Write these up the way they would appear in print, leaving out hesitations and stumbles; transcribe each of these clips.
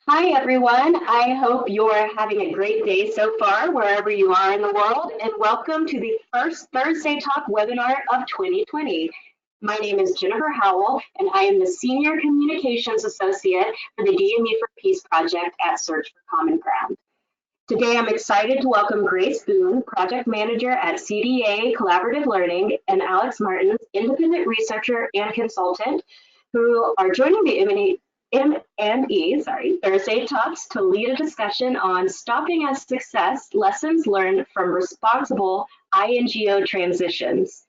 Hi, everyone. I hope you're having a great day so far, wherever you are in the world, and welcome to the first Thursday Talk webinar of 2020. My name is Jennifer Howell, and I am the Senior Communications Associate for the DME for Peace project at Search for Common Ground. Today, I'm excited to welcome Grace Boone, Project Manager at CDA Collaborative Learning, and Alex Martins, Independent Researcher and Consultant, who are joining the MNE Thursday Talks to lead a discussion on stopping at success, lessons learned from responsible INGO transitions.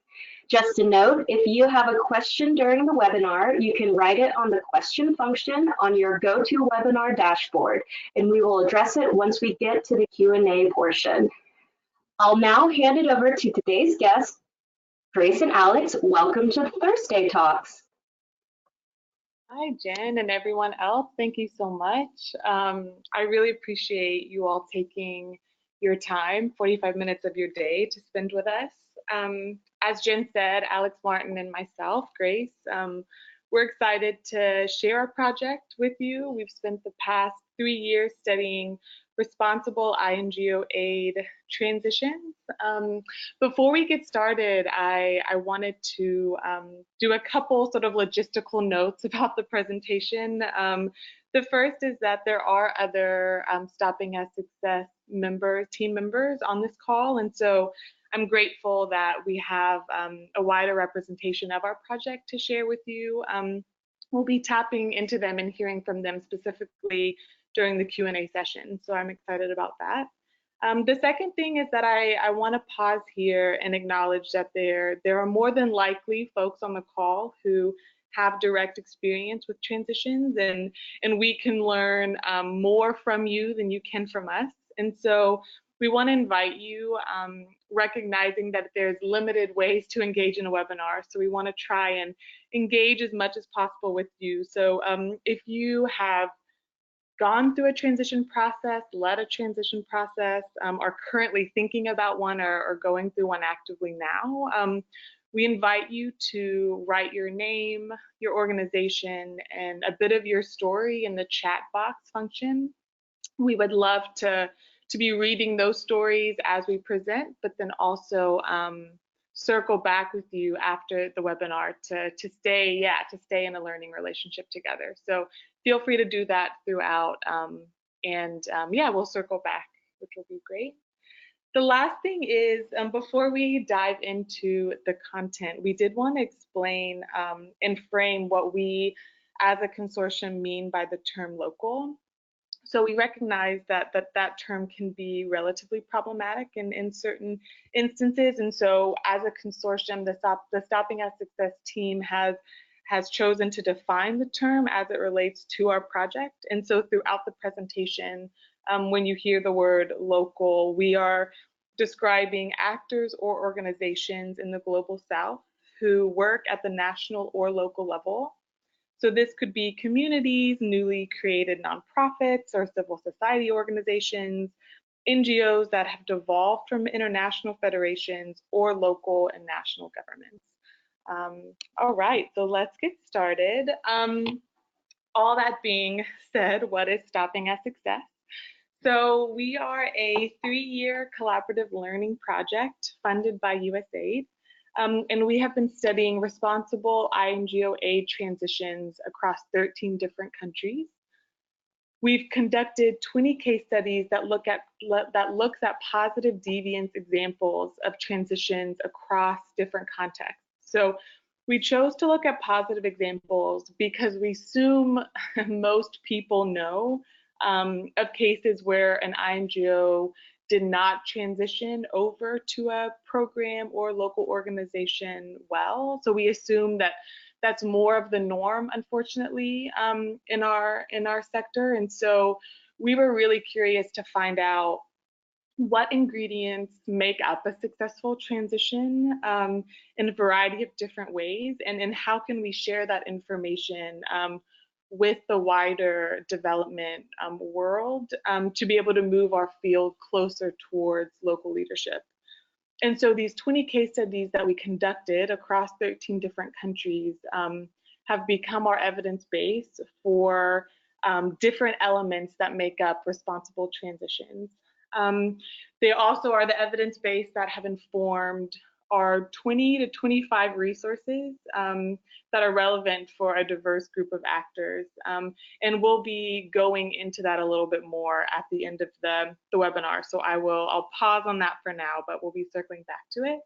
Just a note, if you have a question during the webinar, you can write it on the question function on your GoToWebinar dashboard, and we will address it once we get to the Q&A portion. I'll now hand it over to today's guests, Grace and Alex. Welcome to Thursday Talks. Hi, Jen, and everyone else. Thank you so much. I really appreciate you all taking your time, 45 minutes of your day, to spend with us. As Jen said, Alex Martin and myself, Grace, we're excited to share our project with you. We've spent the past 3 years studying responsible INGO aid transitions. Before we get started, I wanted to do a couple sort of logistical notes about the presentation. The first is that there are other Stopping at Success team members on this call, and so I'm grateful that we have a wider representation of our project to share with you. We'll be tapping into them and hearing from them specifically during the Q&A session, so I'm excited about that. The second thing is that I want to pause here and acknowledge that there are more than likely folks on the call who have direct experience with transitions, and we can learn more from you than you can from us. And so we want to invite you, recognizing that there's limited ways to engage in a webinar, so we want to try and engage as much as possible with you. So if you have gone through a transition process, led a transition process, are currently thinking about one or going through one actively now, we invite you to write your name, your organization, and a bit of your story in the chat box function. We would love to be reading those stories as we present, but then also circle back with you after the webinar to stay in a learning relationship together. So feel free to do that throughout, we'll circle back, which will be great. The last thing is, before we dive into the content, we did want to explain and frame what we as a consortium mean by the term local. So we recognize that term can be relatively problematic in certain instances, and so as a consortium, the Stopping at Success team has chosen to define the term as it relates to our project. And so throughout the presentation, when you hear the word local, we are describing actors or organizations in the Global South who work at the national or local level. So this could be communities, newly created nonprofits or civil society organizations, NGOs that have devolved from international federations, or local and national governments. All right, so let's get started. All that being said, what is Stopping at Success? So we are a 3-year collaborative learning project funded by USAID. And we have been studying responsible INGO aid transitions across 13 different countries. We've conducted 20 case studies that looks at positive deviance examples of transitions across different contexts. So we chose to look at positive examples because we assume most people know of cases where an INGO did not transition over to a program or local organization well. So we assume that that's more of the norm, unfortunately, in our sector. And so we were really curious to find out what ingredients make up a successful transition in a variety of different ways, and how can we share that information with the wider development world to be able to move our field closer towards local leadership. And so these 20 case studies that we conducted across 13 different countries have become our evidence base for different elements that make up responsible transitions. They also are the evidence base that have informed our 20 to 25 resources that are relevant for a diverse group of actors. And we'll be going into that a little bit more at the end of the webinar. So I'll pause on that for now, but we'll be circling back to it.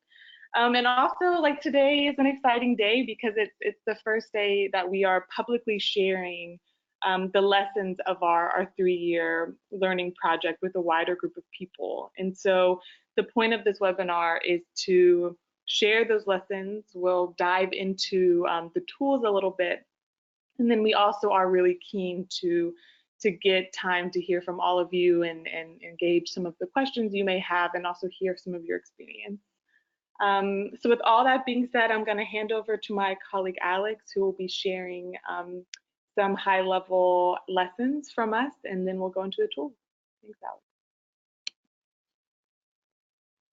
And also, like, today is an exciting day because it's the first day that we are publicly sharing the lessons of our 3-year learning project with a wider group of people. And so the point of this webinar is to share those lessons. We'll dive into the tools a little bit. And then we also are really keen to get time to hear from all of you and engage some of the questions you may have and also hear some of your experience. So with all that being said, I'm going to hand over to my colleague Alex, who will be sharing some high-level lessons from us, and then we'll go into the tools. Thanks, Alex.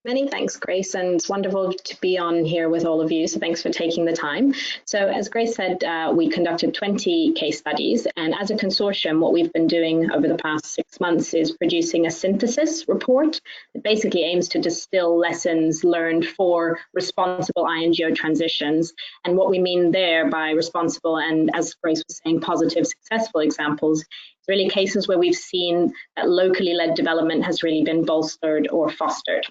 Many thanks, Grace, and it's wonderful to be on here with all of you, so thanks for taking the time. So as Grace said, we conducted 20 case studies, and as a consortium, what we've been doing over the past 6 months is producing a synthesis report that basically aims to distill lessons learned for responsible INGO transitions. And what we mean there by responsible and, as Grace was saying, positive, successful examples, really cases where we've seen that locally led development has really been bolstered or fostered.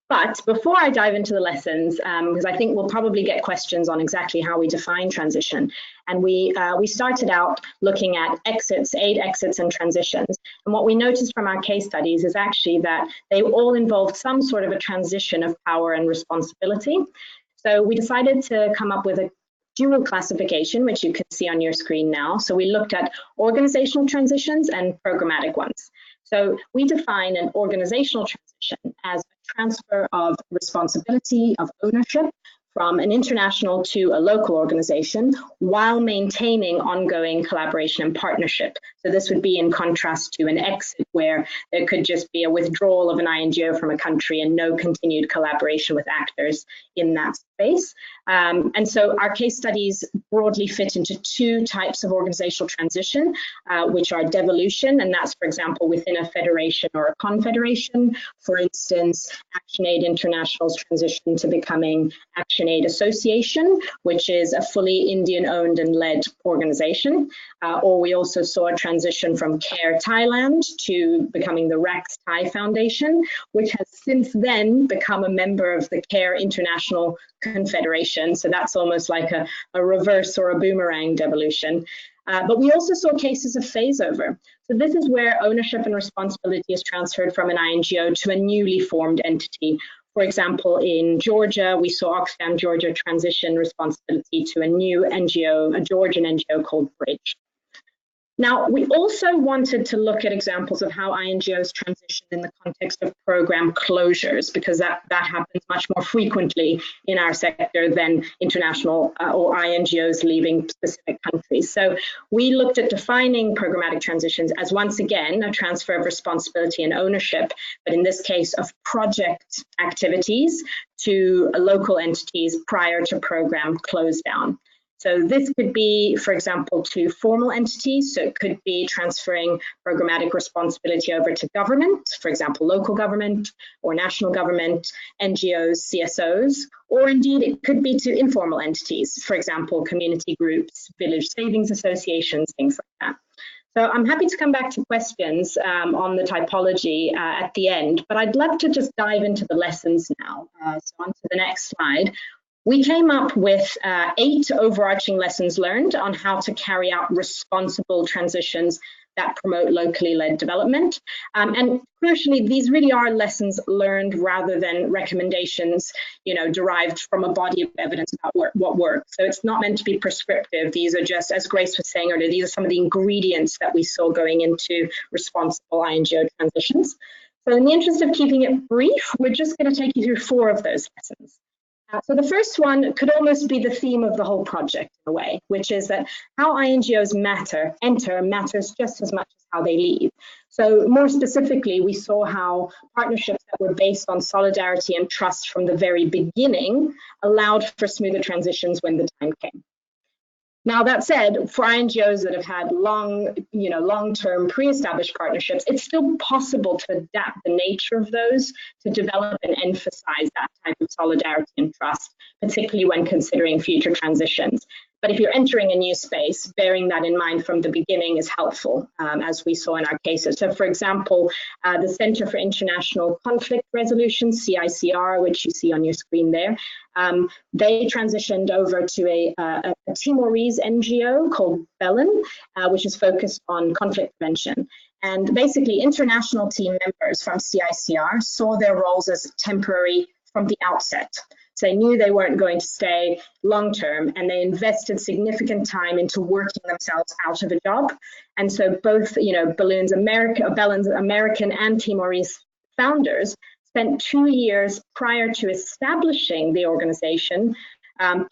But before I dive into the lessons, because I think we'll probably get questions on exactly how we define transition, and we started out looking at aid exits and transitions. And what we noticed from our case studies is actually that they all involved some sort of a transition of power and responsibility. So we decided to come up with a dual classification, which you can see on your screen now. So we looked at organizational transitions and programmatic ones. So we define an organizational transition as a transfer of responsibility, of ownership, from an international to a local organization while maintaining ongoing collaboration and partnership. So this would be in contrast to an exit where there could just be a withdrawal of an INGO from a country and no continued collaboration with actors in that space. And so our case studies broadly fit into 2 types of organizational transition, which are devolution, and that's, for example, within a federation or a confederation. For instance, ActionAid International's transition to becoming ActionAid Association, which is a fully Indian-owned and led organization. Or we also saw a transition from CARE Thailand to becoming the RACS Thai Foundation, which has since then become a member of the CARE International Confederation. So that's almost like a reverse or a boomerang devolution. But we also saw cases of phase over. So this is where ownership and responsibility is transferred from an INGO to a newly formed entity. For example, in Georgia, we saw Oxfam Georgia transition responsibility to a new NGO, a Georgian NGO called Bridge. Now, we also wanted to look at examples of how INGOs transition in the context of program closures, because that happens much more frequently in our sector than international or INGOs leaving specific countries. So we looked at defining programmatic transitions as, once again, a transfer of responsibility and ownership, but in this case of project activities to local entities prior to program close down. So this could be, for example, to formal entities. So it could be transferring programmatic responsibility over to government, for example, local government or national government, NGOs, CSOs, or indeed it could be to informal entities, for example, community groups, village savings associations, things like that. So I'm happy to come back to questions on the typology at the end, but I'd love to just dive into the lessons now. So on to the next slide. We came up with 8 overarching lessons learned on how to carry out responsible transitions that promote locally led development. And crucially, these really are lessons learned rather than recommendations, derived from a body of evidence about what works. So it's not meant to be prescriptive. These are just, as Grace was saying earlier, these are some of the ingredients that we saw going into responsible INGO transitions. So in the interest of keeping it brief, we're just going to take you through 4 of those lessons. So the first one could almost be the theme of the whole project in a way, which is that how INGOs enter matters just as much as how they leave. So more specifically, we saw how partnerships that were based on solidarity and trust from the very beginning allowed for smoother transitions when the time came. Now, that said, for INGOs that have had long-term pre-established partnerships, it's still possible to adapt the nature of those to develop and emphasize that type of solidarity and trust, particularly when considering future transitions. But if you're entering a new space, bearing that in mind from the beginning is helpful, as we saw in our cases. So, for example, the Center for International Conflict Resolution, CICR, which you see on your screen there, they transitioned over to a Timorese NGO called Belen, which is focused on conflict prevention. And basically, international team members from CICR saw their roles as temporary from the outset. So they knew they weren't going to stay long term, and they invested significant time into working themselves out of a job. And so both, Belen's American and Timorese founders spent 2 years prior to establishing the organization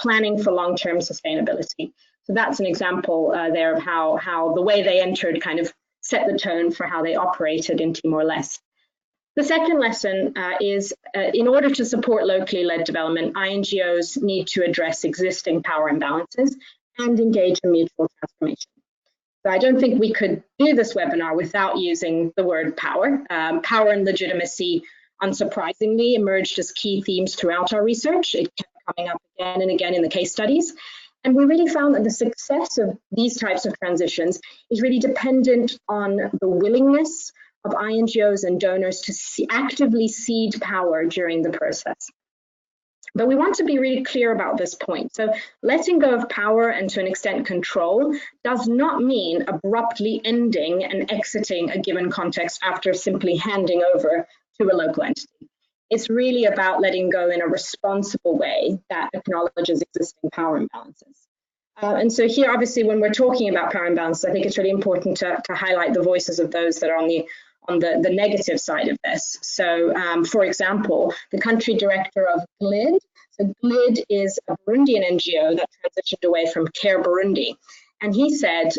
planning for long-term sustainability. So that's an example there of how the way they entered kind of set the tone for how they operated in Timor-Leste. The second lesson is in order to support locally led development, INGOs need to address existing power imbalances and engage in mutual transformation. So I don't think we could do this webinar without using the word power. Power and legitimacy, unsurprisingly, emerged as key themes throughout our research. It kept coming up again and again in the case studies. And we really found that the success of these types of transitions is really dependent on the willingness of INGOs and donors to actively cede power during the process. But we want to be really clear about this point. So letting go of power and to an extent control does not mean abruptly ending and exiting a given context after simply handing over to a local entity. It's really about letting go in a responsible way that acknowledges existing power imbalances. And so here, obviously, when we're talking about power imbalances, I think it's really important to highlight the voices of those that are on the negative side of this. So, for example, the country director of GLID. So GLID is a Burundian NGO that transitioned away from Care Burundi. And he said,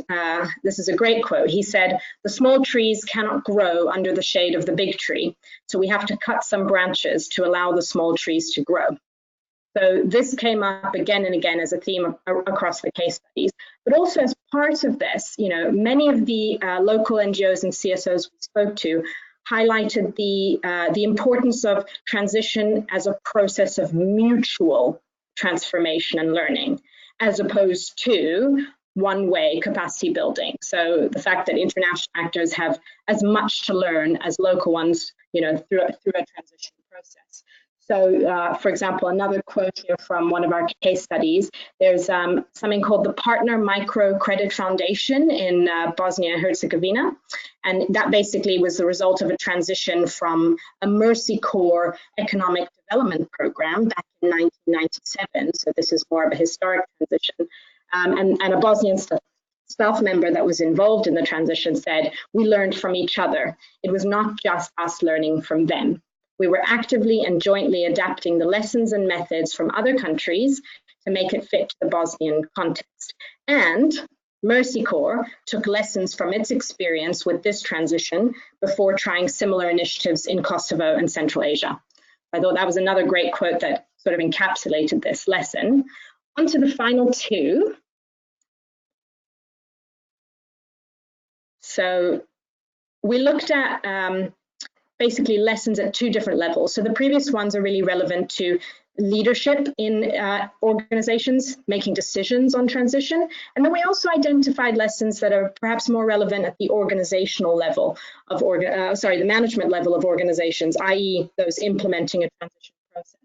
this is a great quote, he said, "The small trees cannot grow under the shade of the big tree, so we have to cut some branches to allow the small trees to grow." So this came up again and again as a theme across the case studies, but also as part of this, many of the local NGOs and CSOs we spoke to highlighted the importance of transition as a process of mutual transformation and learning, as opposed to one-way capacity building. So the fact that international actors have as much to learn as local ones, through a transition process. So, for example, another quote here from one of our case studies, there's something called the Partner Microcredit Foundation in Bosnia and Herzegovina. And that basically was the result of a transition from a Mercy Corps economic development program back in 1997. So this is more of a historic transition. And a Bosnian staff member that was involved in the transition said, "We learned from each other. It was not just us learning from them. We were actively and jointly adapting the lessons and methods from other countries to make it fit to the Bosnian context. And Mercy Corps took lessons from its experience with this transition before trying similar initiatives in Kosovo and Central Asia." I thought that was another great quote that sort of encapsulated this lesson. On to the final two. So we looked at basically lessons at two different levels. So the previous ones are really relevant to leadership in organizations making decisions on transition. And then we also identified lessons that are perhaps more relevant at the organizational level of, the management level of organizations, i.e. those implementing a transition process.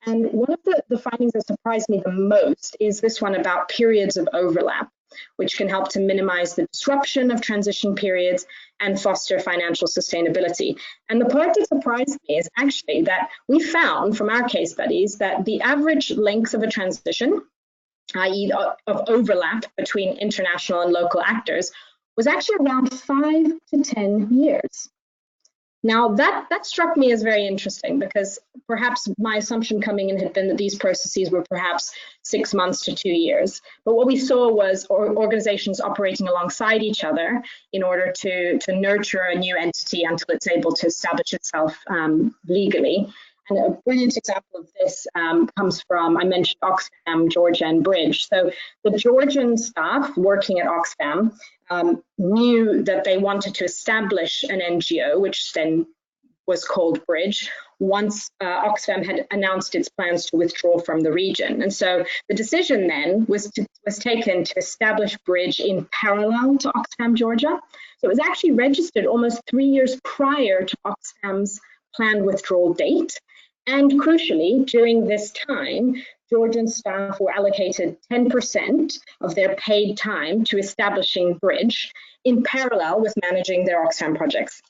And one of the findings that surprised me the most is this one about periods of overlap, which can help to minimize the disruption of transition periods and foster financial sustainability. And the part that surprised me is actually that we found from our case studies that the average length of a transition, i.e. of overlap between international and local actors, was actually around 5 to 10 years. Now that struck me as very interesting because perhaps my assumption coming in had been that these processes were perhaps 6 months to 2 years. But what we saw was organizations operating alongside each other in order to nurture a new entity until it's able to establish itself legally. And a brilliant example of this comes from, I mentioned Oxfam, Georgia, and Bridge. So the Georgian staff working at Oxfam knew that they wanted to establish an NGO, which then was called Bridge, once Oxfam had announced its plans to withdraw from the region. And so the decision then was taken to establish Bridge in parallel to Oxfam Georgia. So it was actually registered almost 3 years prior to Oxfam's planned withdrawal date. And crucially, during this time, Georgian staff were allocated 10% of their paid time to establishing Bridge in parallel with managing their Oxfam projects.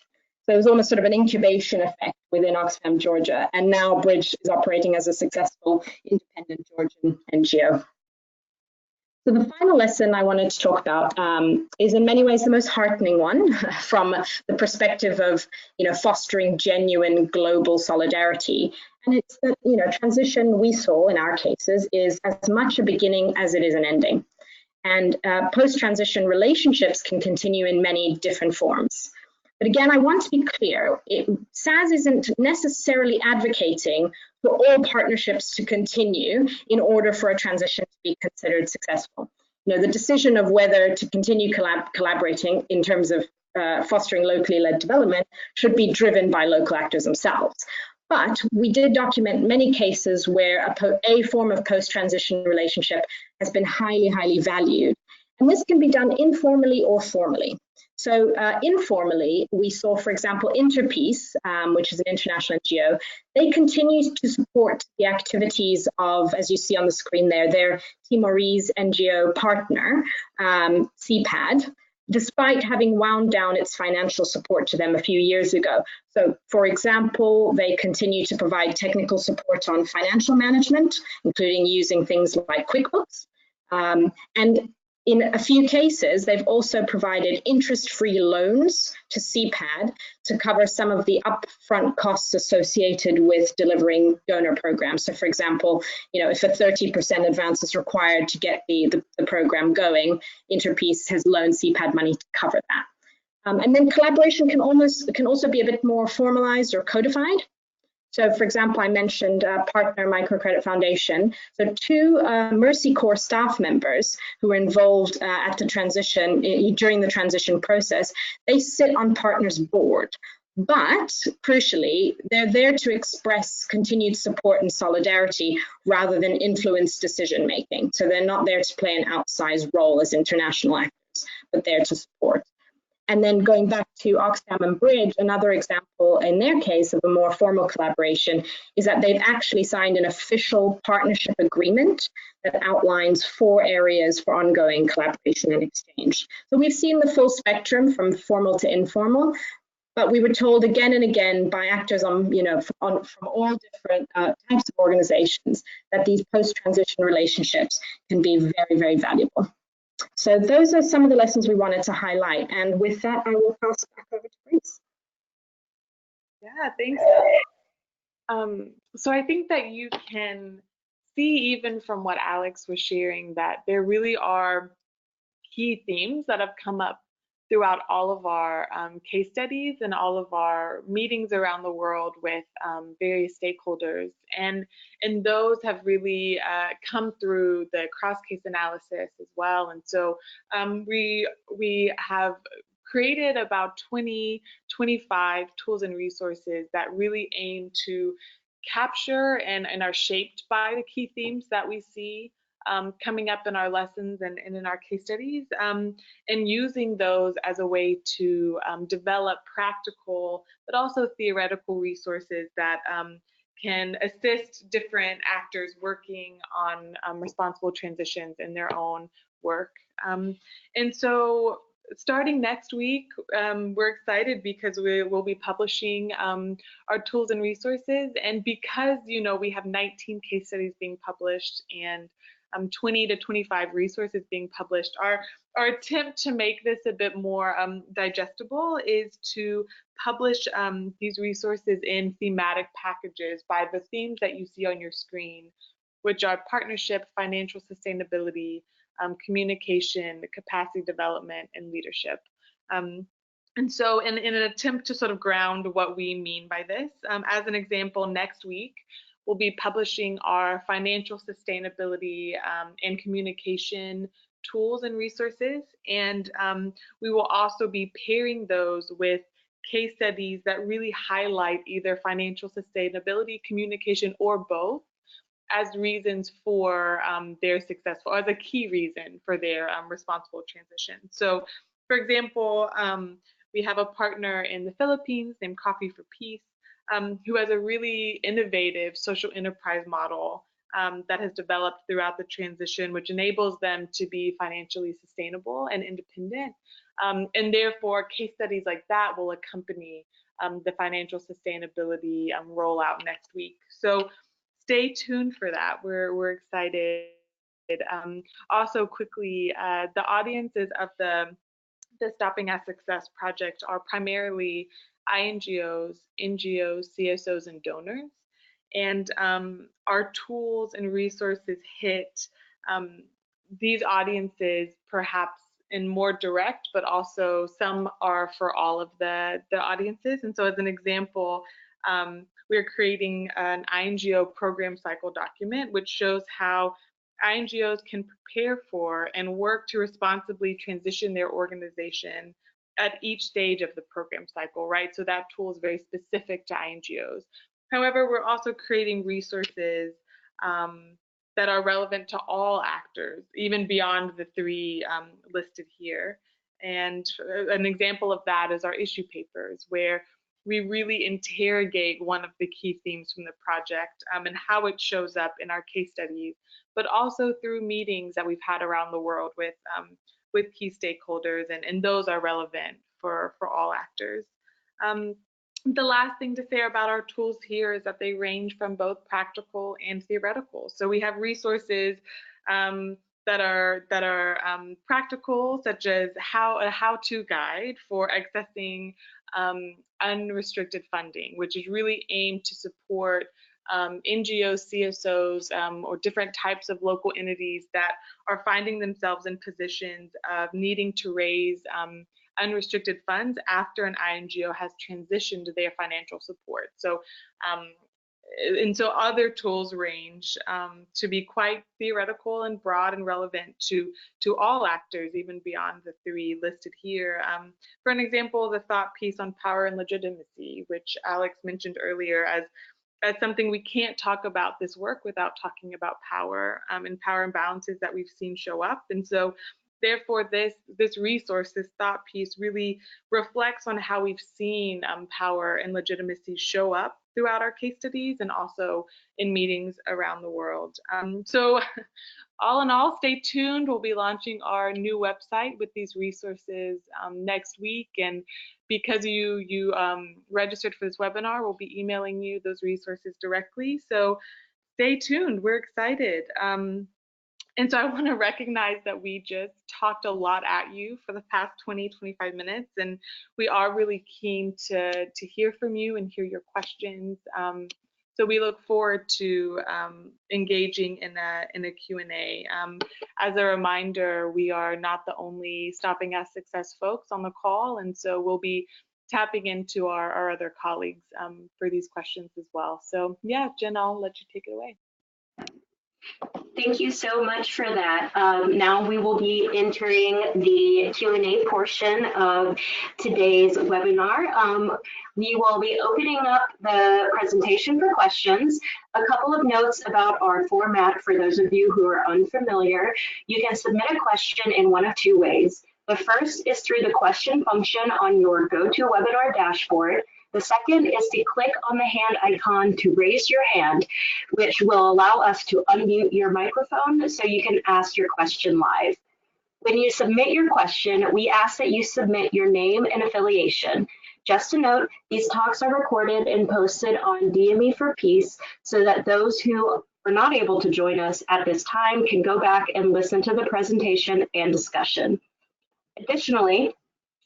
So it was almost sort of an incubation effect within Oxfam Georgia, and now Bridge is operating as a successful independent Georgian NGO. So the final lesson I wanted to talk about is in many ways the most heartening one from the perspective of, fostering genuine global solidarity. And it's that, transition we saw in our cases is as much a beginning as it is an ending. And post-transition relationships can continue in many different forms. But again, I want to be clear, SAS isn't necessarily advocating for all partnerships to continue in order for a transition to be considered successful. The decision of whether to continue collaborating in terms of fostering locally led development should be driven by local actors themselves. But we did document many cases where a form of post-transition relationship has been highly, highly valued. And this can be done informally or formally. So informally, we saw, for example, Interpeace, which is an international NGO, they continue to support the activities of, as you see on the screen there, their Timorese NGO partner, CPAD, despite having wound down its financial support to them a few years ago. So, for example, they continue to provide technical support on financial management, including using things like QuickBooks. And in a few cases, they've also provided interest-free loans to CPAD to cover some of the upfront costs associated with delivering donor programs. So for example, if a 30% advance is required to get the program going, Interpeace has loaned CPAD money to cover that. And then collaboration can also be a bit more formalized or codified. So, for example, I mentioned Partner Microcredit Foundation. So 2 Mercy Corps staff members who were involved at the transition, during the transition process, they sit on Partner's board. But crucially, they're there to express continued support and solidarity rather than influence decision making. So they're not there to play an outsized role as international actors, but there to support. And then going back to Oxfam and Bridge, another example in their case of a more formal collaboration is that they've actually signed an official partnership agreement that outlines 4 areas for ongoing collaboration and exchange. So we've seen the full spectrum from formal to informal, but we were told again and again by actors from all different types of organizations that these post-transition relationships can be very, very valuable. So those are some of the lessons we wanted to highlight. And with that, I will pass back over to Grace. Yeah, thanks. So I think that you can see even from what Alex was sharing that there really are key themes that have come up throughout all of our case studies and all of our meetings around the world with various stakeholders. And those have really come through the cross-case analysis as well. And so we have created about 25 tools and resources that really aim to capture and are shaped by the key themes that we see coming up in our lessons and in our case studies, and using those as a way to develop practical but also theoretical resources that can assist different actors working on responsible transitions in their own work. And so starting next week, we're excited because we will be publishing our tools and resources, and because we have 19 case studies being published and 20 to 25 resources being published. Our attempt to make this a bit more digestible is to publish these resources in thematic packages by the themes that you see on your screen, which are partnership, financial sustainability, communication, capacity development, and leadership. And so in an attempt to sort of ground what we mean by this, as an example, next week, we'll be publishing our financial sustainability and communication tools and resources. And we will also be pairing those with case studies that really highlight either financial sustainability, communication, or both as reasons for their successful, as a key reason for their responsible transition. So, for example, we have a partner in the Philippines named Coffee for Peace, who has a really innovative social enterprise model that has developed throughout the transition, which enables them to be financially sustainable and independent. And therefore, case studies like that will accompany the financial sustainability rollout next week. So stay tuned for that. We're excited. Also, quickly, the audiences of the Stopping at Success project are primarily INGOs, NGOs, CSOs, and donors. And our tools and resources hit these audiences perhaps in more direct, but also some are for all of the audiences. And so as an example, we're creating an INGO program cycle document, which shows how INGOs can prepare for and work to responsibly transition their organization at each stage of the program cycle, right? So that tool is very specific to INGOs. However, we're also creating resources that are relevant to all actors, even beyond the three listed here. And an example of that is our issue papers, where we really interrogate one of the key themes from the project and how it shows up in our case studies, but also through meetings that we've had around the world with key stakeholders, and those are relevant for all actors. The last thing to say about our tools here is that they range from both practical and theoretical. So we have resources that are practical, such as a how-to guide for accessing unrestricted funding, which is really aimed to support NGOs, CSOs, or different types of local entities that are finding themselves in positions of needing to raise unrestricted funds after an INGO has transitioned their financial support. So, and so other tools range to be quite theoretical and broad and relevant to all actors, even beyond the three listed here. For an example, the thought piece on power and legitimacy, which Alex mentioned earlier as something we can't talk about this work without talking about power and power imbalances that we've seen show up. And so therefore, this resource, this thought piece, really reflects on how we've seen power and legitimacy show up throughout our case studies and also in meetings around the world. So all in all, stay tuned. We'll be launching our new website with these resources next week. And because you registered for this webinar, we'll be emailing you those resources directly. So stay tuned. We're excited. And so I want to recognize that we just talked a lot at you for the past 20-25 minutes, and we are really keen to hear from you and hear your questions. So we look forward to engaging in a Q&A. As a reminder, we are not the only Stopping at Success folks on the call, and so we'll be tapping into our other colleagues for these questions as well. So yeah, Jen, I'll let you take it away. Thank you so much for that. Now we will be entering the Q&A portion of today's webinar. We will be opening up the presentation for questions. A couple of notes about our format for those of you who are unfamiliar. You can submit a question in one of two ways. The first is through the question function on your GoToWebinar dashboard. The second is to click on the hand icon to raise your hand, which will allow us to unmute your microphone so you can ask your question live. When you submit your question, we ask that you submit your name and affiliation. Just a note, these talks are recorded and posted on DME for Peace so that those who are not able to join us at this time can go back and listen to the presentation and discussion. Additionally,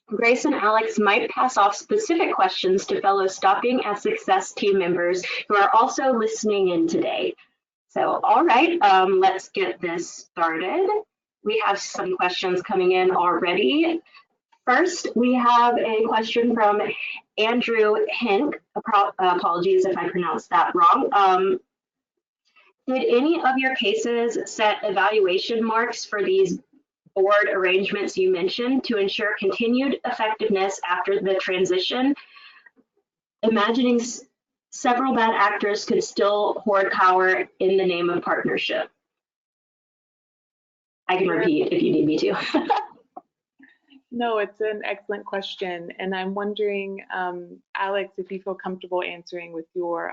Grace and Alex might pass off specific questions to fellow Stopping at Success team members who are also listening in today. So, all right, let's get this started. We have some questions coming in already. First, we have a question from Andrew Hink. Apologies if I pronounced that wrong. Did any of your cases set evaluation marks for these board arrangements you mentioned to ensure continued effectiveness after the transition? Imagining several bad actors could still hoard power in the name of partnership. I can repeat if you need me to. No, it's an excellent question. And I'm wondering, Alex, if you feel comfortable answering with your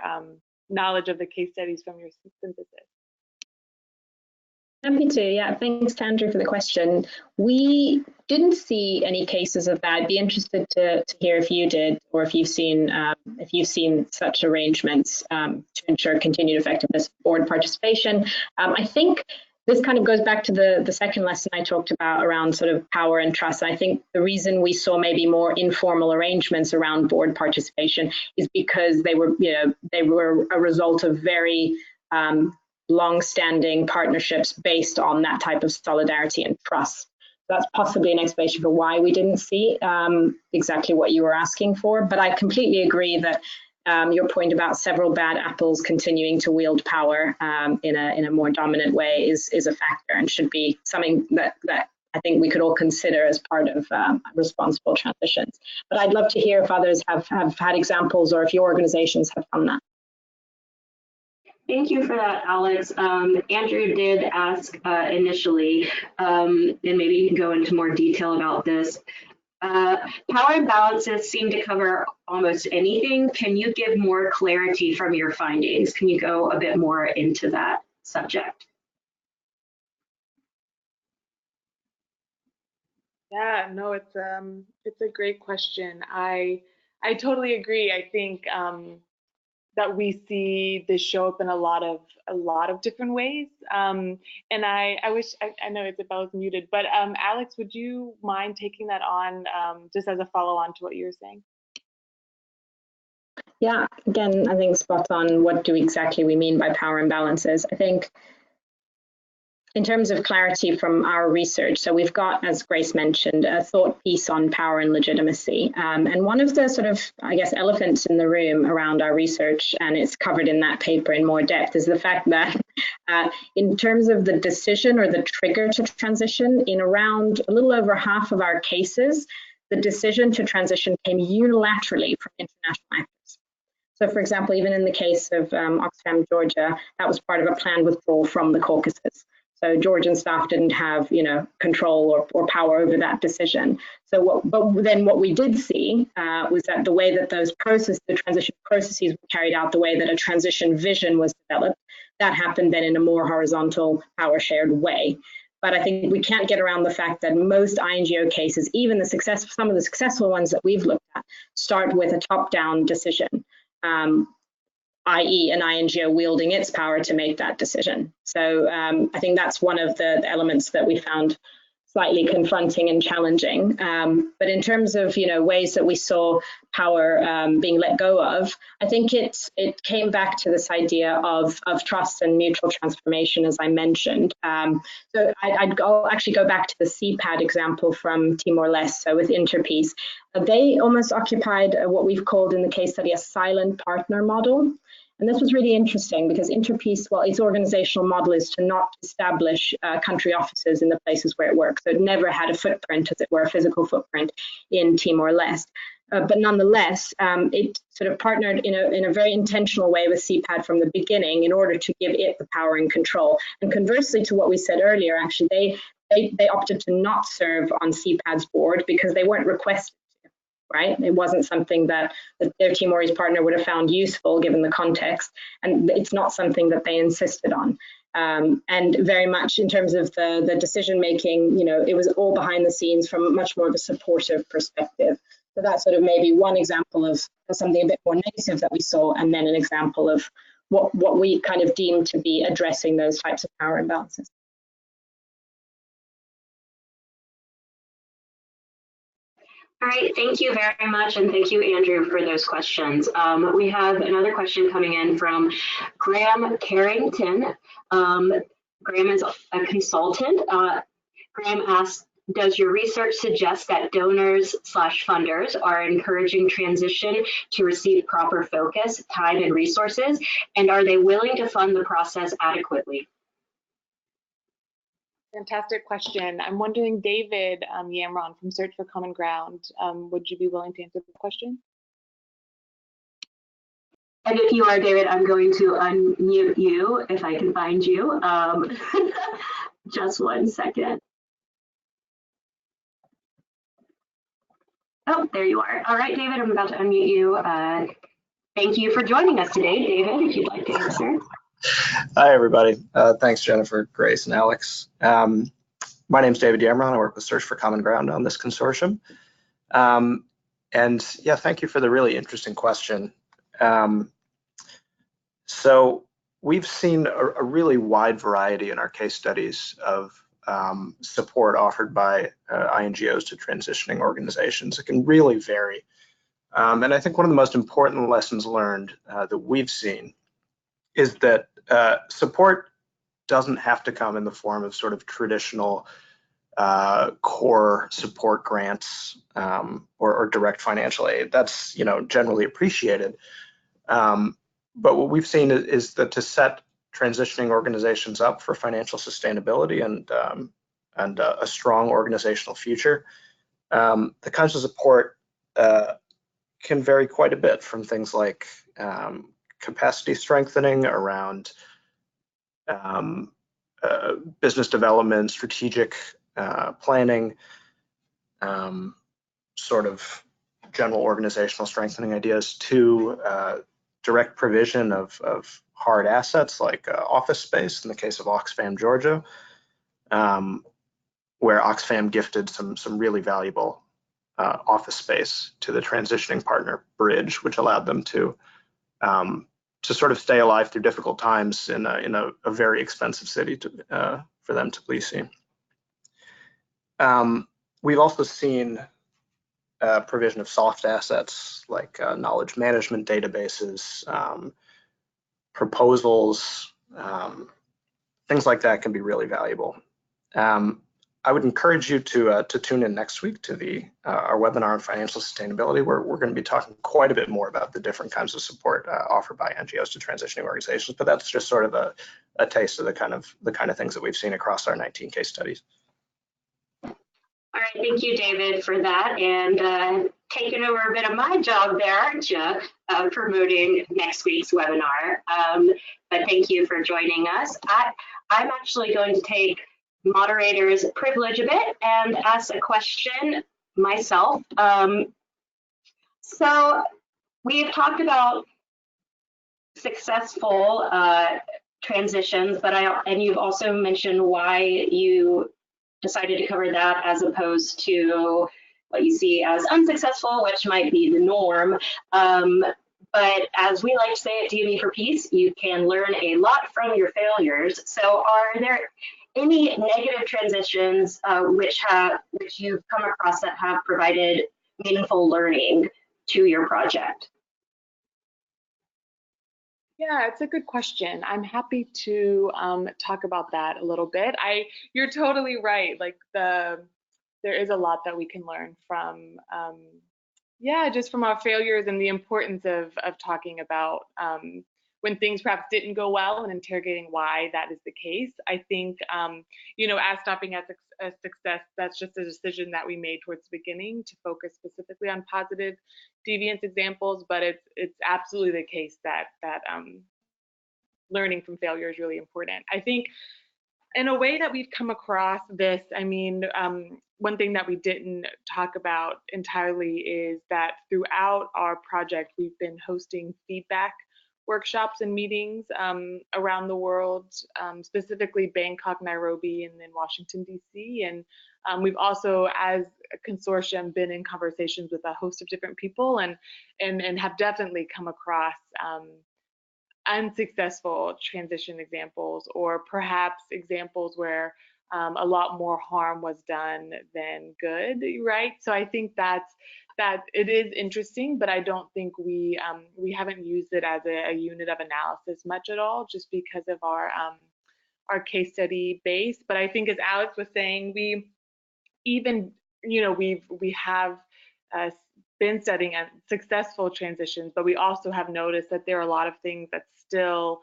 knowledge of the case studies from your synthesis. Happy to, yeah. Thanks, Andrew, for the question. We didn't see any cases of that. I'd be interested to hear if you did, or if you've seen such arrangements to ensure continued effectiveness of board participation. I think this kind of goes back to the second lesson I talked about around sort of power and trust. I think the reason we saw maybe more informal arrangements around board participation is because they were a result of very long-standing partnerships based on that type of solidarity and trust. That's possibly an explanation for why we didn't see exactly what you were asking for. But I completely agree that your point about several bad apples continuing to wield power in a more dominant way is a factor and should be something that I think we could all consider as part of responsible transitions. But I'd love to hear if others have had examples, or if your organizations have done that. Thank you for that, Alex. Andrew did ask initially, and maybe you can go into more detail about this. Power imbalances seem to cover almost anything. Can you give more clarity from your findings? Can you go a bit more into that subject? Yeah, no, it's a great question. I totally agree. I think that we see this show up in a lot of different ways. And I wish, I know Isabella's muted, but Alex, would you mind taking that on just as a follow-on to what you were saying? Yeah, again, I think spot on. What do exactly we mean by power imbalances? I think in terms of clarity from our research, so we've got, as Grace mentioned, a thought piece on power and legitimacy. And one of the sort of, I guess, elephants in the room around our research, and it's covered in that paper in more depth, is the fact that in terms of the decision or the trigger to transition, in around a little over half of our cases, the decision to transition came unilaterally from international actors. So, for example, even in the case of Oxfam, Georgia, that was part of a planned withdrawal from the Caucasus. So Georgian staff didn't have, control or power over that decision. So, but then what we did see was that the way that the transition processes were carried out, the way that a transition vision was developed, that happened then in a more horizontal, power shared way. But I think we can't get around the fact that most INGO cases, even some of the successful ones that we've looked at, start with a top-down decision. I.e. an INGO wielding its power to make that decision. So I think that's one of the elements that we found slightly confronting and challenging. But in terms of ways that we saw power being let go of, I think it came back to this idea of trust and mutual transformation, as I mentioned. So I'd actually go back to the CPAD example from Timor-Leste, so with Interpeace. They almost occupied what we've called in the case study a silent partner model. And this was really interesting because Interpeace, well, its organizational model is to not establish country offices in the places where it works. So it never had a footprint, as it were, a physical footprint in Timor-Leste. But nonetheless, it sort of partnered in a very intentional way with CPAD from the beginning in order to give it the power and control. And conversely to what we said earlier, actually, they opted to not serve on CPAD's board because they weren't requested. Right? It wasn't something that their Timorese partner would have found useful given the context, and it's not something that they insisted on. And very much in terms of the decision making, it was all behind the scenes from much more of a supportive perspective. So that's sort of maybe one example of something a bit more negative that we saw, and then an example of what we kind of deem to be addressing those types of power imbalances. All right, thank you very much, and thank you, Andrew, for those questions. We have another question coming in from Graham Carrington. Graham is a consultant. Graham asked, Does your research suggest that donors/funders are encouraging transition to receive proper focus, time, and resources? And are they willing to fund the process adequately? Fantastic question. I'm wondering, David Yamron from Search for Common Ground, would you be willing to answer the question? And if you are, David, I'm going to unmute you if I can find you. Just one second. Oh, there you are. All right, David, I'm about to unmute you. Thank you for joining us today, David, if you'd like to answer. Hi, everybody. Thanks, Jennifer, Grace, and Alex. My name is David Yamron. I work with Search for Common Ground on this consortium. And yeah, thank you for the really interesting question. So we've seen a really wide variety in our case studies of support offered by INGOs to transitioning organizations. It can really vary. And I think one of the most important lessons learned that we've seen is that support doesn't have to come in the form of sort of traditional core support grants or direct financial aid. That's generally appreciated. But what we've seen is that to set transitioning organizations up for financial sustainability and a strong organizational future, the kinds of support can vary quite a bit, from things like capacity strengthening around business development, strategic planning, sort of general organizational strengthening ideas, to direct provision of hard assets like office space in the case of Oxfam Georgia, where Oxfam gifted some really valuable office space to the transitioning partner Bridge, which allowed them to sort of stay alive through difficult times in a very expensive city for them to please see. We've also seen provision of soft assets like knowledge management databases, proposals, things like that can be really valuable. I would encourage you to tune in next week to our webinar on financial sustainability, where we're going to be talking quite a bit more about the different kinds of support offered by NGOs to transitioning organizations. But that's just sort of a taste of the kind of things that we've seen across our 19 case studies. All right, thank you, David, for that, and taking over a bit of my job there, aren't you, promoting next week's webinar. But thank you for joining us. I'm actually going to take moderator's privilege a bit and ask a question myself. So we've talked about successful transitions, and you've also mentioned why you decided to cover that as opposed to what you see as unsuccessful, which might be the norm. But as we like to say at DME for Peace, you can learn a lot from your failures. So are there any negative transitions which you've come across that have provided meaningful learning to your project? Yeah, it's a good question. I'm happy to talk about that a little bit. You're totally right. Like there is a lot that we can learn from, just from our failures, and the importance of talking about when things perhaps didn't go well and interrogating why that is the case. I think, as stopping at a success, that's just a decision that we made towards the beginning to focus specifically on positive deviance examples, but it's absolutely the case that learning from failure is really important. I think in a way that we've come across this, one thing that we didn't talk about entirely is that throughout our project, we've been hosting feedback workshops and meetings around the world, specifically Bangkok, Nairobi, and then Washington, D.C. And we've also, as a consortium, been in conversations with a host of different people and have definitely come across unsuccessful transition examples, or perhaps examples where a lot more harm was done than good, right? So I think that it is interesting, but I don't think we haven't used it as a unit of analysis much at all, just because of our case study base. But I think, as Alex was saying, we even, we have been studying successful transitions, but we also have noticed that there are a lot of things that still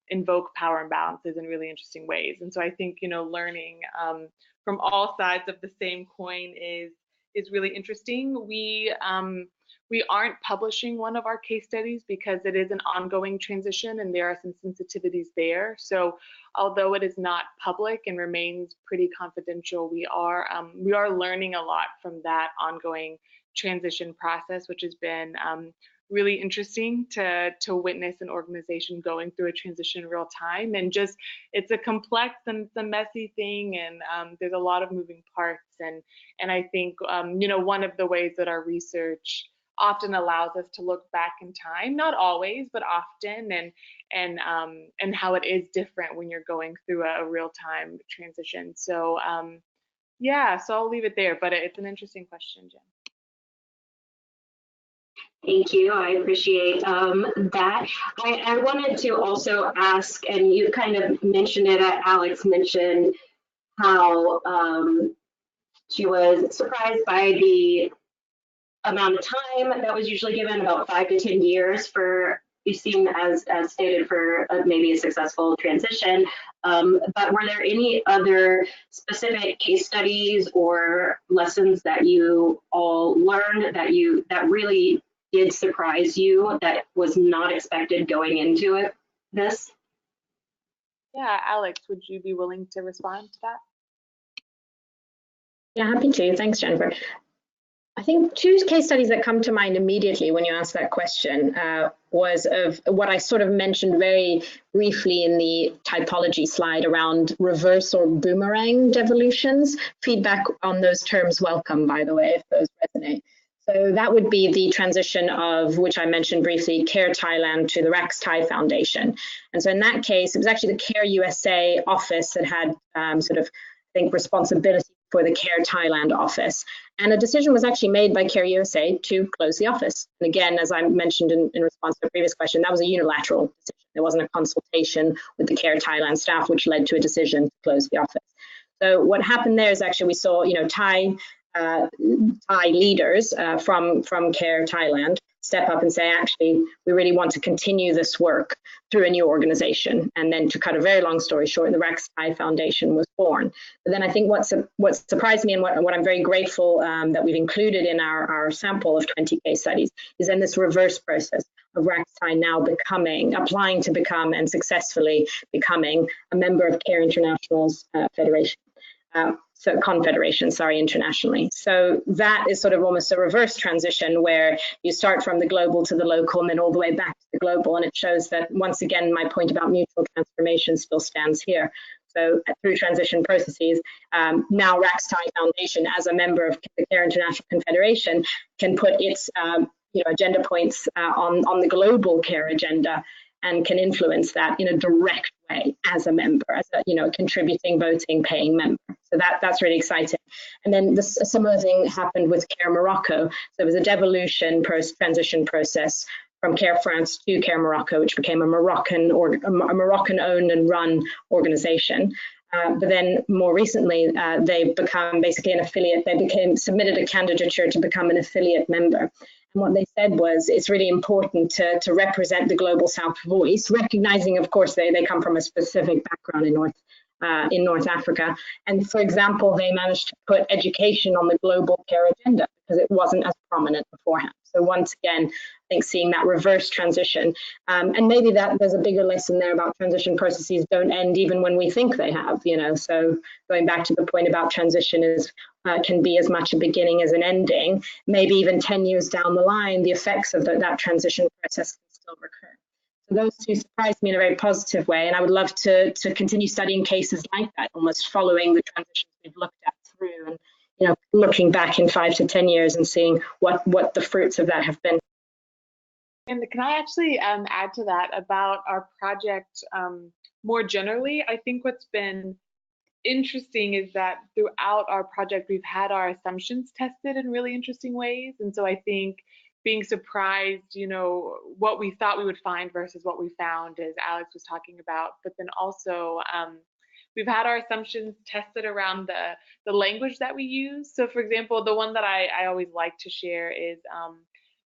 invoke power imbalances in really interesting ways. And so I think, learning from all sides of the same coin is really interesting. We aren't publishing one of our case studies because it is an ongoing transition and there are some sensitivities there. So although it is not public and remains pretty confidential, we are learning a lot from that ongoing transition process, which has been really interesting to witness an organization going through a transition in real time. And just, it's a complex and it's a messy thing, and there's a lot of moving parts. And I think one of the ways that our research often allows us to look back in time, not always, but often, and how it is different when you're going through a real-time transition. So yeah, so I'll leave it there, but it's an interesting question, Jen. Thank you. I appreciate that. I wanted to also ask, and you kind of mentioned it, Alex mentioned how she was surprised by the amount of time that was usually given, about 5 to 10 years for, you seem as stated, for maybe a successful transition. But were there any other specific case studies or lessons that you all learned that really did surprise you, that was not expected going into this? Yeah, Alex, would you be willing to respond to that? Yeah, happy to. Thanks, Jennifer. I think two case studies that come to mind immediately when you ask that question was of what I sort of mentioned very briefly in the typology slide around reverse or boomerang devolutions. Feedback on those terms welcome, by the way, if those resonate. So that would be the transition of, which I mentioned briefly, CARE Thailand to the Rax Thai Foundation. And so in that case, it was actually the CARE USA office that had responsibility for the CARE Thailand office. And a decision was actually made by CARE USA to close the office. And again, as I mentioned in response to a previous question, that was a unilateral decision. There wasn't a consultation with the CARE Thailand staff, which led to a decision to close the office. So what happened there is actually we saw, Thai leaders from CARE Thailand step up and say, actually, we really want to continue this work through a new organization. And then, to cut a very long story short, the Rax Thai Foundation was born. But then I think what surprised me, and what I'm very grateful that we've included in our sample of 20 case studies, is then this reverse process of Rax Thai now applying to become and successfully becoming a member of CARE International's federation. Confederation, internationally. So that is sort of almost a reverse transition where you start from the global to the local and then all the way back to the global. And it shows that, once again, my point about mutual transformation still stands here. So through transition processes, now Rax Thai Foundation, as a member of the CARE International Confederation, can put its agenda points on the global CARE agenda, and can influence that in a direct way as a member, as a contributing, voting, paying member. So that's really exciting. And then a similar thing happened with CARE Morocco. So there was a devolution transition process from CARE France to CARE Morocco, which became a Moroccan-owned and run organization. But then more recently, they've become basically an affiliate. They submitted a candidature to become an affiliate member. And what they said was, it's really important to represent the Global South voice, recognizing, of course, they come from a specific background in North Africa. And for example, they managed to put education on the global CARE agenda because it wasn't as prominent beforehand. So once again, I think seeing that reverse transition, and maybe that there's a bigger lesson there about transition processes don't end even when we think they have, So going back to the point about transition can be as much a beginning as an ending. Maybe even 10 years down the line, the effects of that transition process can still recur. So those two surprised me in a very positive way, and I would love to continue studying cases like that, almost following the transitions we've looked at through, and looking back in 5 to 10 years and seeing what the fruits of that have been. And can I actually add to that about our project more generally? I think what's been interesting is that throughout our project, we've had our assumptions tested in really interesting ways. And so I think being surprised, what we thought we would find versus what we found, as Alex was talking about, but then also we've had our assumptions tested around the language that we use. So for example, the one that I always like to share is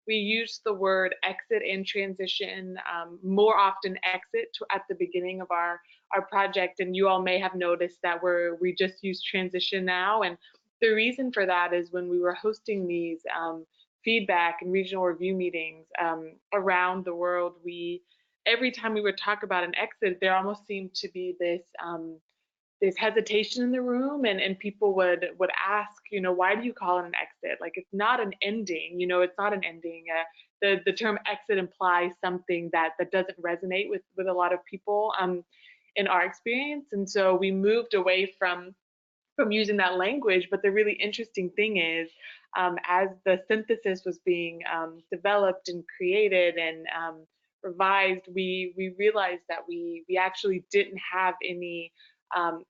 we use the word exit and transition, more often exit at the beginning of our project. And you all may have noticed that we just use transition now. And the reason for that is when we were hosting these feedback and regional review meetings around the world, every time we would talk about an exit, there almost seemed to be this hesitation in the room, and people would ask, why do you call it an exit? Like, it's not an ending, it's not an ending. The term exit implies something that doesn't resonate with a lot of people in our experience. And so we moved away from using that language. But the really interesting thing is, as the synthesis was being developed and created and revised, we realized that we actually didn't have any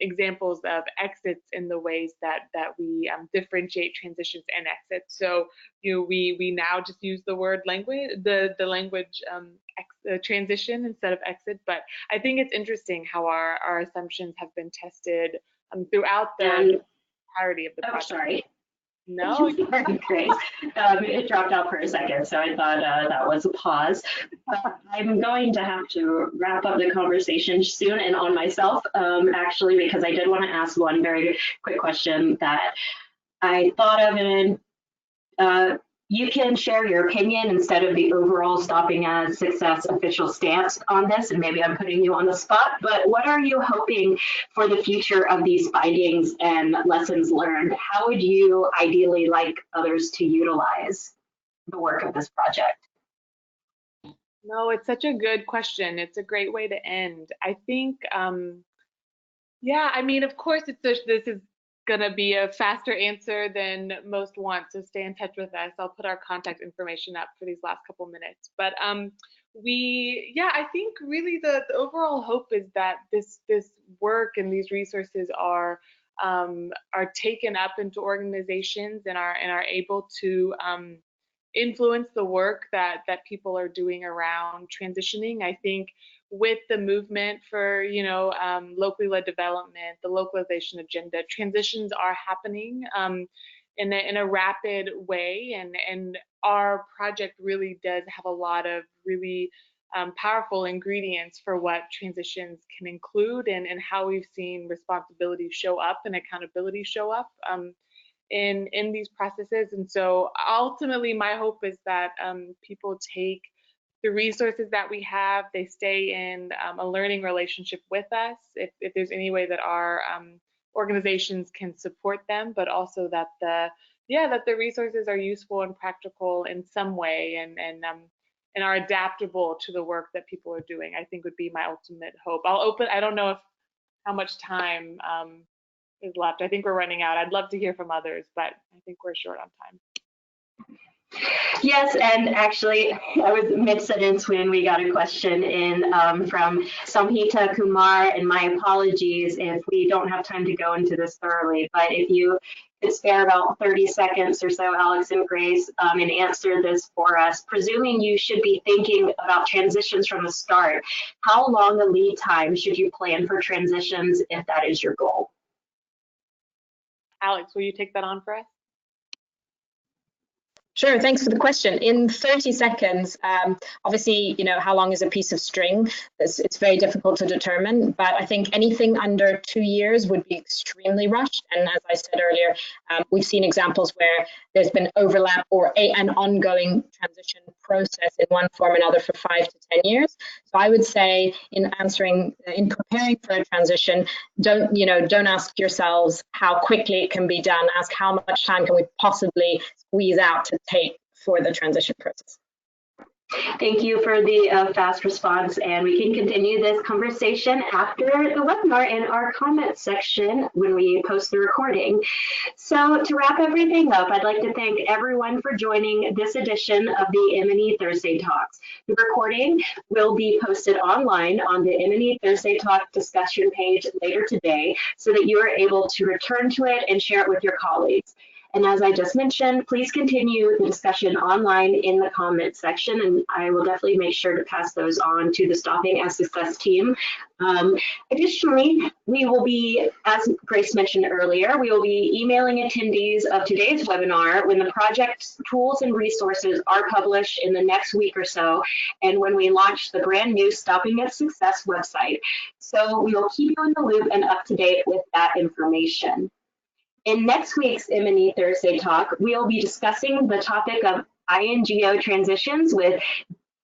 examples of exits in the ways that we differentiate transitions and exits. So we now just use the word language, the language transition instead of exit. But I think it's interesting how our assumptions have been tested throughout the entirety of the project. Oh, sorry. No, sorry, Grace. It dropped out for a second, so I thought that was a pause. I'm going to have to wrap up the conversation soon and on myself, actually, because I did want to ask one very quick question that I thought of, and you can share your opinion instead of the overall stopping as success official stance on this, and maybe I'm putting you on the spot, but what are you hoping for the future of these findings and lessons learned? How would you ideally like others to utilize the work of this project? No, it's such a good question. It's a great way to end. I think, yeah, I mean, of course, this is going to be a faster answer than most want, so stay in touch with us. I'll put our contact information up for these last couple minutes. But I think really the overall hope is that this work and these resources are taken up into organizations and are able to influence the work that people are doing around transitioning. I think with the movement for locally led development, the localization agenda, transitions are happening in a rapid way, and our project really does have a lot of really powerful ingredients for what transitions can include, and how we've seen responsibility show up and accountability show up in these processes. And so ultimately my hope is that people take the resources that we have, they stay in a learning relationship with us, if there's any way that our organizations can support them, but also that the resources are useful and practical in some way, and are adaptable to the work that people are doing, I think would be my ultimate hope. I don't know how much time is left. I think we're running out. I'd love to hear from others, but I think we're short on time. Yes, and actually, I was mid-sentence when we got a question in from Samhita Kumar, and my apologies if we don't have time to go into this thoroughly, but if you could spare about 30 seconds or so, Alex and Grace, and answer this for us. Presuming you should be thinking about transitions from the start, how long a lead time should you plan for transitions if that is your goal? Alex, will you take that on for us? Sure, thanks for the question. In 30 seconds, obviously, how long is a piece of string? It's very difficult to determine, but I think anything under 2 years would be extremely rushed. And as I said earlier, we've seen examples where there's been overlap or an ongoing transition process in one form or another for 5 to 10 years. So I would say in preparing for a transition, don't ask yourselves how quickly it can be done. Ask how much time can we possibly squeeze out to take for the transition process. Thank you for the fast response, and we can continue this conversation after the webinar in our comment section when we post the recording. So to wrap everything up, I'd like to thank everyone for joining this edition of the M&E Thursday Talks. The recording will be posted online on the M&E Thursday Talk discussion page later today so that you are able to return to it and share it with your colleagues. And as I just mentioned, please continue the discussion online in the comment section, and I will definitely make sure to pass those on to the Stopping as Success team. Additionally, we will be, as Grace mentioned earlier, we will be emailing attendees of today's webinar when the project tools and resources are published in the next week or so, and when we launch the brand new Stopping at Success website. So we will keep you in the loop and up to date with that information. In next week's M&E Thursday Talk, we'll be discussing the topic of INGO transitions with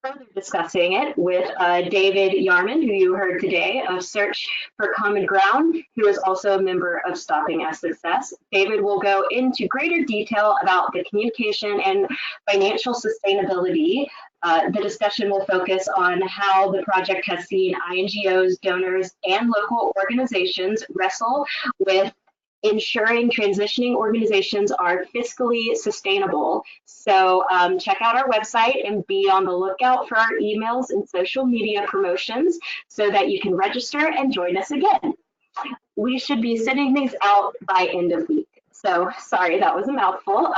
further discussing it with David Yarman, who you heard today, of Search for Common Ground, who is also a member of Stopping as Success. David will go into greater detail about the communication and financial sustainability. The discussion will focus on how the project has seen INGOs, donors, and local organizations wrestle with ensuring transitioning organizations are fiscally sustainable. So check out our website and be on the lookout for our emails and social media promotions so that you can register and join us again. We should be sending these out by end of week. So sorry, that was a mouthful.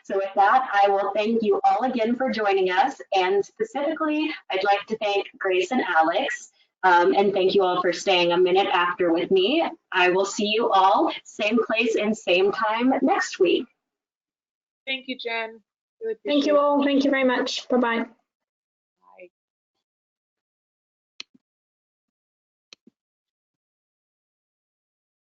So with that, I will thank you all again for joining us. And specifically, I'd like to thank Grace and Alex. And thank you all for staying a minute after with me. I will see you all same place and same time next week. Thank you, Jen. Thank you all. Thank you very much. Bye-bye.